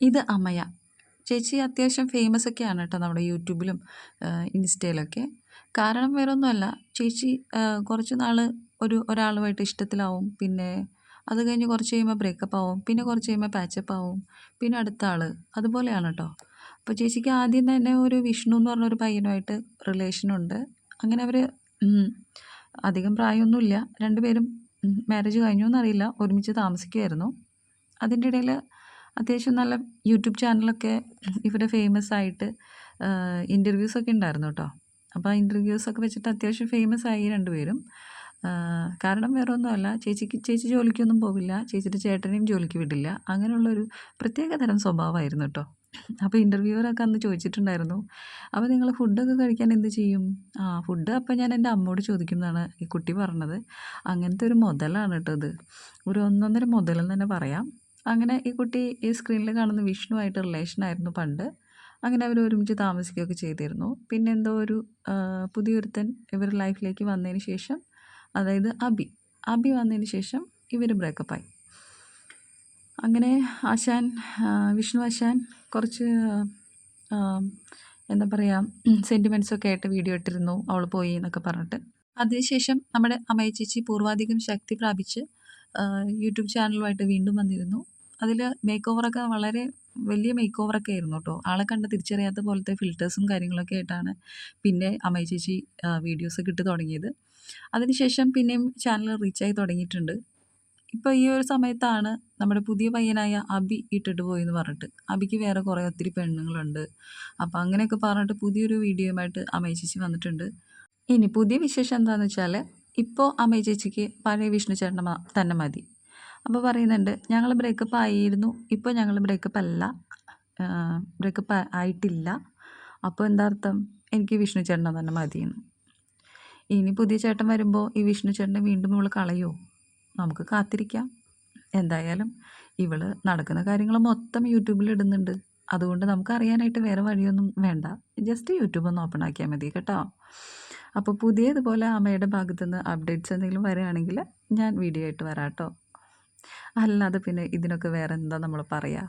ഇത് അമയ. ചേച്ചി അത്യാവശ്യം ഫേമസ് ഒക്കെയാണ് കേട്ടോ നമ്മുടെ യൂട്യൂബിലും ഇൻസ്റ്റയിലൊക്കെ. കാരണം വേറൊന്നുമല്ല, ചേച്ചി കുറച്ച് നാൾ ഒരാളുമായിട്ട് ഇഷ്ടത്തിലാവും. പിന്നെ അത് കഴിഞ്ഞ് കുറച്ച് കഴിയുമ്പോൾ ബ്രേക്കപ്പ് ആവും. പിന്നെ കുറച്ച് കഴിയുമ്പോൾ പാച്ചപ്പ് ആവും. പിന്നെ അടുത്ത ആൾ. അതുപോലെയാണ് കേട്ടോ. അപ്പോൾ ചേച്ചിക്ക് ആദ്യം തന്നെ ഒരു വിഷ്ണു എന്ന് പറഞ്ഞൊരു പയ്യനുമായിട്ട് റിലേഷനുണ്ട്. അങ്ങനെ അവർ അധികം പ്രായമൊന്നുമില്ല. രണ്ടുപേരും മാരേജ് കഴിഞ്ഞോ എന്നറിയില്ല, ഒരുമിച്ച് താമസിക്കുമായിരുന്നു. അതിൻ്റെ ഇടയിൽ അത്യാവശ്യം നല്ല യൂട്യൂബ് ചാനലൊക്കെ ഇവിടെ ഫേമസ് ആയിട്ട് ഇൻ്റർവ്യൂസൊക്കെ ഉണ്ടായിരുന്നു കേട്ടോ. അപ്പോൾ ആ ഇൻ്റർവ്യൂസൊക്കെ വെച്ചിട്ട് അത്യാവശ്യം ഫേമസ് ആയി രണ്ടുപേരും. കാരണം വേറെ ഒന്നുമല്ല, ചേച്ചി ജോലിക്കൊന്നും പോവില്ല, ചേച്ചിയുടെ ചേട്ടനെയും ജോലിക്ക് വിടില്ല. അങ്ങനെയുള്ളൊരു പ്രത്യേക തരം സ്വഭാവമായിരുന്നു കേട്ടോ. അപ്പോൾ ഇൻ്റർവ്യൂവറൊക്കെ അന്ന് ചോദിച്ചിട്ടുണ്ടായിരുന്നു, അപ്പോൾ നിങ്ങൾ ഫുഡൊക്കെ കഴിക്കാൻ എന്ത് ചെയ്യും? ഫുഡ് അപ്പോൾ ഞാൻ എൻ്റെ അമ്മയോട് ചോദിക്കും എന്നാണ് ഈ കുട്ടി പറഞ്ഞത്. അങ്ങനത്തെ ഒരു മുതലാണ് കേട്ടോ ഇത്. ഒരു ഒന്നൊന്നര മുതലെന്ന് തന്നെ പറയാം. അങ്ങനെ ഈ കുട്ടി ഈ സ്ക്രീനിൽ കാണുന്ന വിഷ്ണുവായിട്ട് റിലേഷനായിരുന്നു പണ്ട്. അങ്ങനെ അവർ ഒരുമിച്ച് താമസിക്കുകയൊക്കെ ചെയ്തിരുന്നു. പിന്നെ എന്തോ ഒരു പുതിയൊരുത്തൻ ഇവരുടെ ലൈഫിലേക്ക് വന്നതിന് ശേഷം, അതായത് അബി വന്നതിന് ശേഷം ഇവർ ബ്രേക്കപ്പായി. അങ്ങനെ വിഷ്ണു ആശാൻ കുറച്ച് എന്താ പറയുക, സെൻറ്റിമെൻറ്റ്സൊക്കെ ആയിട്ട് വീഡിയോ ഇട്ടിരുന്നു, അവൾ പോയി എന്നൊക്കെ പറഞ്ഞിട്ട്. അതിനുശേഷം നമ്മുടെ അമയ ചേച്ചി പൂർവാധികം ശക്തി പ്രാപിച്ച് യൂട്യൂബ് ചാനലുമായിട്ട് വീണ്ടും വന്നിരുന്നു. അതിൽ മേക്ക് ഓവറൊക്കെ വളരെ വലിയ മേക്ക് ഓവറൊക്കെ ആയിരുന്നു കേട്ടോ. ആളെ കണ്ട് തിരിച്ചറിയാത്ത പോലത്തെ ഫിൽറ്റേഴ്സും കാര്യങ്ങളൊക്കെ ആയിട്ടാണ് പിന്നെ അമയ ചേച്ചി വീഡിയോസൊക്കെ ഇട്ട് തുടങ്ങിയത്. അതിനുശേഷം പിന്നെയും ചാനൽ റീച്ചായി തുടങ്ങിയിട്ടുണ്ട്. ഇപ്പോൾ ഈ ഒരു സമയത്താണ് നമ്മുടെ പുതിയ പയ്യനായ അബി ഇട്ടിട്ട് പോയി എന്ന് പറഞ്ഞിട്ട്. അബിക്ക് വേറെ കുറേ ഒത്തിരി പെണ്ണുങ്ങളുണ്ട്. അപ്പോൾ അങ്ങനെയൊക്കെ പറഞ്ഞിട്ട് പുതിയൊരു വീഡിയോയുമായിട്ട് അമയ ചേച്ചി വന്നിട്ടുണ്ട്. ഇനി പുതിയ വിശേഷം എന്താണെന്ന് വെച്ചാൽ, ഇപ്പോൾ അമയ ചേച്ചിക്ക് പഴയ വിഷ്ണു ചേട്ടനെ തന്നെ മതി. അപ്പോൾ പറയുന്നുണ്ട്, ഞങ്ങൾ ബ്രേക്കപ്പ് ആയിരുന്നു, ഇപ്പോൾ ഞങ്ങൾ ബ്രേക്കപ്പ് അല്ല, ബ്രേക്കപ്പ് ആയിട്ടില്ല. അപ്പോൾ എന്താ അർത്ഥം? എനിക്ക് വിഷ്ണു ചേട്ടനെ തന്നെ മതിയെന്ന്. ഇനി പുതിയ ചേട്ടൻ വരുമ്പോൾ ഈ വിഷ്ണു ചേട്ടനെ വീണ്ടും ഇവൾ കളയുമോ? നമുക്ക് കാത്തിരിക്കാം. എന്തായാലും ഇവൾ നടക്കുന്ന കാര്യങ്ങൾ മൊത്തം യൂട്യൂബിൽ ഇടുന്നുണ്ട്. അതുകൊണ്ട് നമുക്ക് അറിയാനായിട്ട് വേറെ വഴിയൊന്നും വേണ്ട. ജസ്റ്റ് യൂട്യൂബ് ഒന്ന് ഓപ്പൺ ആക്കിയാൽ മതി കേട്ടോ. അപ്പോൾ പുതിയതുപോലെ അമ്മയുടെ ഭാഗത്തുനിന്ന് അപ്ഡേറ്റ്സ് എന്തെങ്കിലും വരികയാണെങ്കിൽ ഞാൻ വീഡിയോ ആയിട്ട് വരാം കേട്ടോ. അല്ലാതെ പിന്നെ ഇതിനൊക്കെ വേറെ എന്താ നമ്മൾ പറയുക?